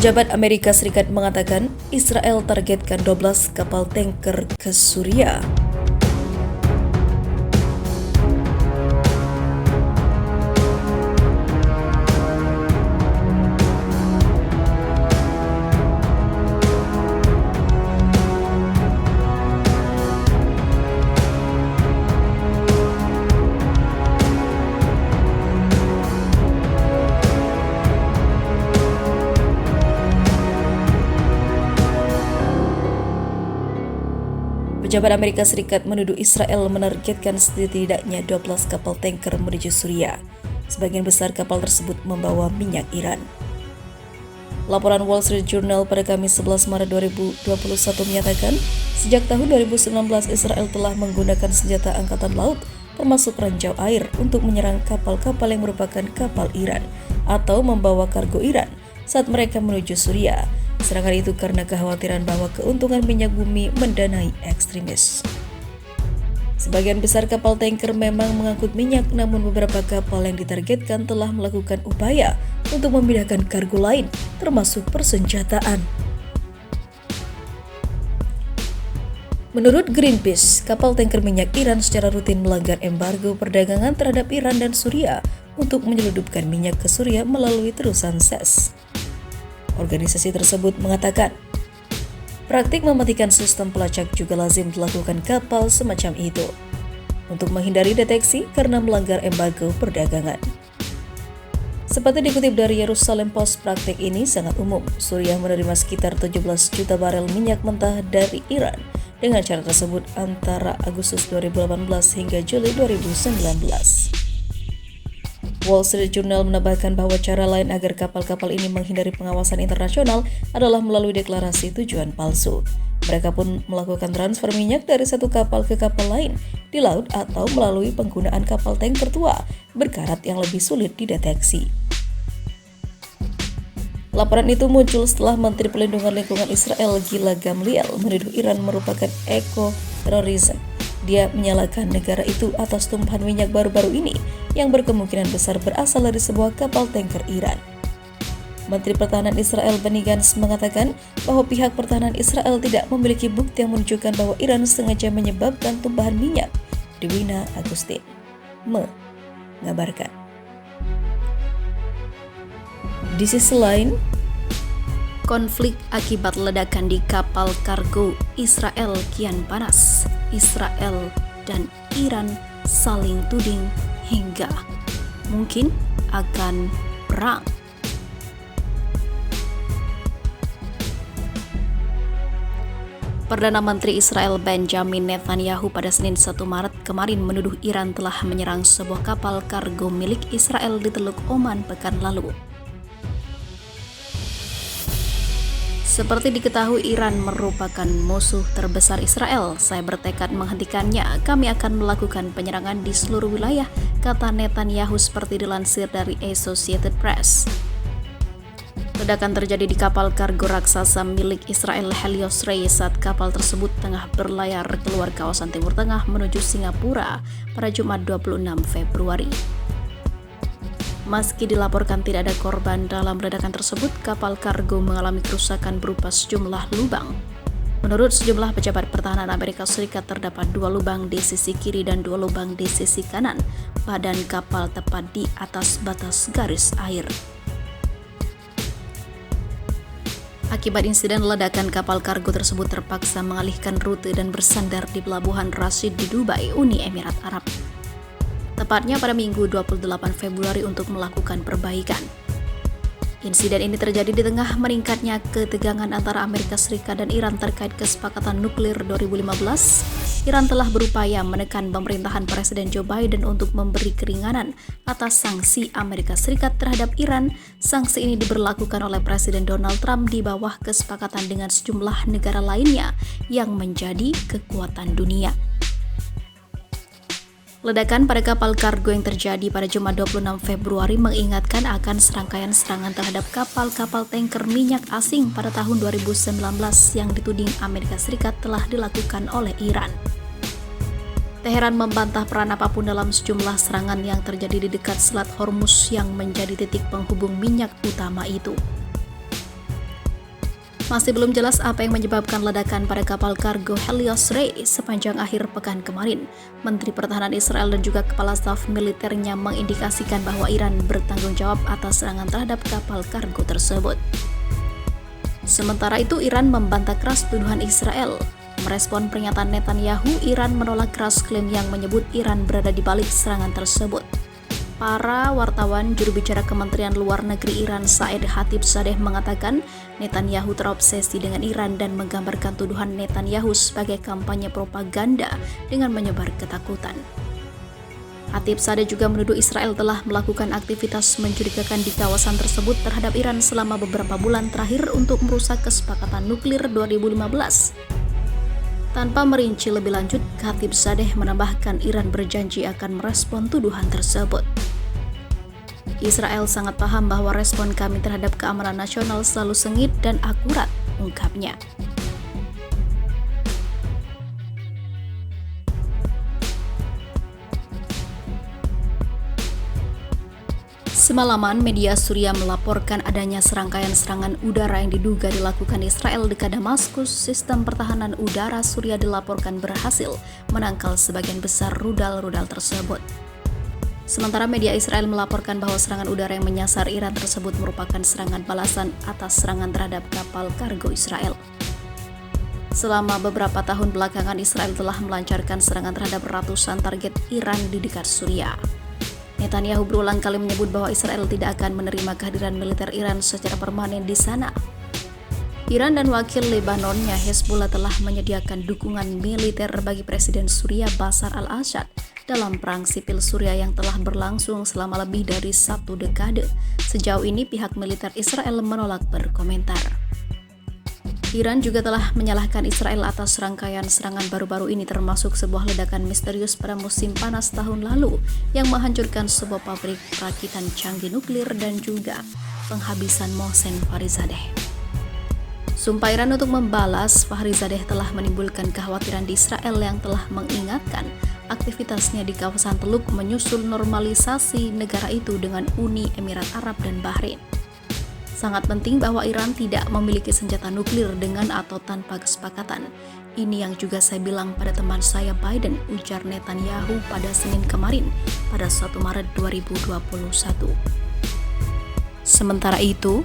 Pejabat Amerika Serikat mengatakan Israel targetkan 12 kapal tanker ke Suriah. Pejabat Amerika Serikat menuduh Israel menargetkan setidaknya 12 kapal tanker menuju Suriah. Sebagian besar kapal tersebut membawa minyak Iran. Laporan Wall Street Journal pada Kamis 11 Maret 2021 menyatakan, sejak tahun 2019 Israel telah menggunakan senjata angkatan laut termasuk ranjau air untuk menyerang kapal-kapal yang merupakan kapal Iran atau membawa kargo Iran saat mereka menuju Suriah. Serangan itu karena kekhawatiran bahwa keuntungan minyak bumi mendanai ekstremis. Sebagian besar kapal tanker memang mengangkut minyak, namun beberapa kapal yang ditargetkan telah melakukan upaya untuk memindahkan kargo lain, termasuk persenjataan. Menurut Greenpeace, kapal tanker minyak Iran secara rutin melanggar embargo perdagangan terhadap Iran dan Suriah untuk menyelundupkan minyak ke Suriah melalui terusan Suez. Organisasi tersebut mengatakan, praktik mematikan sistem pelacak juga lazim dilakukan kapal semacam itu untuk menghindari deteksi karena melanggar embargo perdagangan. Seperti dikutip dari Jerusalem Post, praktik ini sangat umum. Suriah menerima sekitar 17 juta barel minyak mentah dari Iran dengan cara tersebut antara Agustus 2018 hingga Juli 2019. Wall Street Journal menambahkan bahwa cara lain agar kapal-kapal ini menghindari pengawasan internasional adalah melalui deklarasi tujuan palsu. Mereka pun melakukan transfer minyak dari satu kapal ke kapal lain di laut atau melalui penggunaan kapal tanker tua berkarat yang lebih sulit dideteksi. Laporan itu muncul setelah Menteri Perlindungan Lingkungan Israel Gila Gamliel menuduh Iran merupakan ekoterorisme. Dia menyalahkan negara itu atas tumpahan minyak baru-baru ini yang berkemungkinan besar berasal dari sebuah kapal tanker Iran. Menteri Pertahanan Israel Benny Gantz mengatakan bahwa pihak pertahanan Israel tidak memiliki bukti yang menunjukkan bahwa Iran sengaja menyebabkan tumpahan minyak. Dewina Agustin mengabarkan. Di sisi lain, konflik akibat ledakan di kapal kargo Israel kian panas. Israel dan Iran saling tuding hingga mungkin akan perang. Perdana Menteri Israel Benjamin Netanyahu pada Senin 1 Maret kemarin menuduh Iran telah menyerang sebuah kapal kargo milik Israel di Teluk Oman pekan lalu. Seperti diketahui, Iran merupakan musuh terbesar Israel. Saya bertekad menghentikannya. Kami akan melakukan penyerangan di seluruh wilayah, kata Netanyahu seperti dilansir dari Associated Press. Ledakan terjadi di kapal kargo raksasa milik Israel Helios Rey saat kapal tersebut tengah berlayar keluar kawasan Timur Tengah menuju Singapura pada Jumat 26 Februari. Meski dilaporkan tidak ada korban dalam ledakan tersebut, kapal kargo mengalami kerusakan berupa sejumlah lubang. Menurut sejumlah pejabat pertahanan Amerika Serikat, terdapat 2 lubang di sisi kiri dan 2 lubang di sisi kanan badan kapal tepat di atas batas garis air. Akibat insiden ledakan, kapal kargo tersebut terpaksa mengalihkan rute dan bersandar di pelabuhan Rashid di Dubai, Uni Emirat Arab. Tepatnya pada Minggu 28 Februari untuk melakukan perbaikan. Insiden ini terjadi di tengah meningkatnya ketegangan antara Amerika Serikat dan Iran terkait kesepakatan nuklir 2015. Iran telah berupaya menekan pemerintahan Presiden Joe Biden untuk memberi keringanan atas sanksi Amerika Serikat terhadap Iran. Sanksi ini diberlakukan oleh Presiden Donald Trump di bawah kesepakatan dengan sejumlah negara lainnya yang menjadi kekuatan dunia. Ledakan pada kapal kargo yang terjadi pada Jumat 26 Februari mengingatkan akan serangkaian serangan terhadap kapal-kapal tanker minyak asing pada tahun 2019 yang dituding Amerika Serikat telah dilakukan oleh Iran. Teheran membantah peran apapun dalam sejumlah serangan yang terjadi di dekat Selat Hormuz yang menjadi titik penghubung minyak utama itu. Masih belum jelas apa yang menyebabkan ledakan pada kapal kargo Helios Ray sepanjang akhir pekan kemarin. Menteri Pertahanan Israel dan juga Kepala Staf Militernya mengindikasikan bahwa Iran bertanggung jawab atas serangan terhadap kapal kargo tersebut. Sementara itu, Iran membantah keras tuduhan Israel. Merespon pernyataan Netanyahu, Iran menolak keras klaim yang menyebut Iran berada di balik serangan tersebut. Para wartawan juru bicara Kementerian Luar Negeri Iran Said Khatibzadeh mengatakan Netanyahu terobsesi dengan Iran dan menggambarkan tuduhan Netanyahu sebagai kampanye propaganda dengan menyebar ketakutan. Khatibzadeh juga menuduh Israel telah melakukan aktivitas mencurigakan di kawasan tersebut terhadap Iran selama beberapa bulan terakhir untuk merusak kesepakatan nuklir 2015. Tanpa merinci lebih lanjut, Khatibzadeh menambahkan Iran berjanji akan merespon tuduhan tersebut. Israel sangat paham bahwa respon kami terhadap keamanan nasional selalu sengit dan akurat, ungkapnya. Semalaman, media Suriah melaporkan adanya serangkaian serangan udara yang diduga dilakukan Israel dekat Damaskus. Sistem pertahanan udara Suriah dilaporkan berhasil menangkal sebagian besar rudal-rudal tersebut. Sementara media Israel melaporkan bahwa serangan udara yang menyasar Iran tersebut merupakan serangan balasan atas serangan terhadap kapal kargo Israel. Selama beberapa tahun belakangan, Israel telah melancarkan serangan terhadap ratusan target Iran di dekat Suriah. Netanyahu berulang kali menyebut bahwa Israel tidak akan menerima kehadiran militer Iran secara permanen di sana. Iran dan wakil Lebanonnya Hezbollah telah menyediakan dukungan militer bagi Presiden Suriah Bashar al-Assad dalam perang sipil Suriah yang telah berlangsung selama lebih dari 1 dekade. Sejauh ini pihak militer Israel menolak berkomentar. Iran juga telah menyalahkan Israel atas rangkaian serangan baru-baru ini, termasuk sebuah ledakan misterius pada musim panas tahun lalu yang menghancurkan sebuah pabrik perakitan canggih nuklir dan juga penghabisan Mohsen Fakhrizadeh. Sumpah Iran untuk membalas Fakhrizadeh telah menimbulkan kekhawatiran di Israel yang telah mengingatkan aktivitasnya di kawasan Teluk menyusul normalisasi negara itu dengan Uni Emirat Arab dan Bahrain. Sangat penting bahwa Iran tidak memiliki senjata nuklir dengan atau tanpa kesepakatan. Ini yang juga saya bilang pada teman saya Biden, ujar Netanyahu pada Senin kemarin pada 1 Maret 2021. Sementara itu,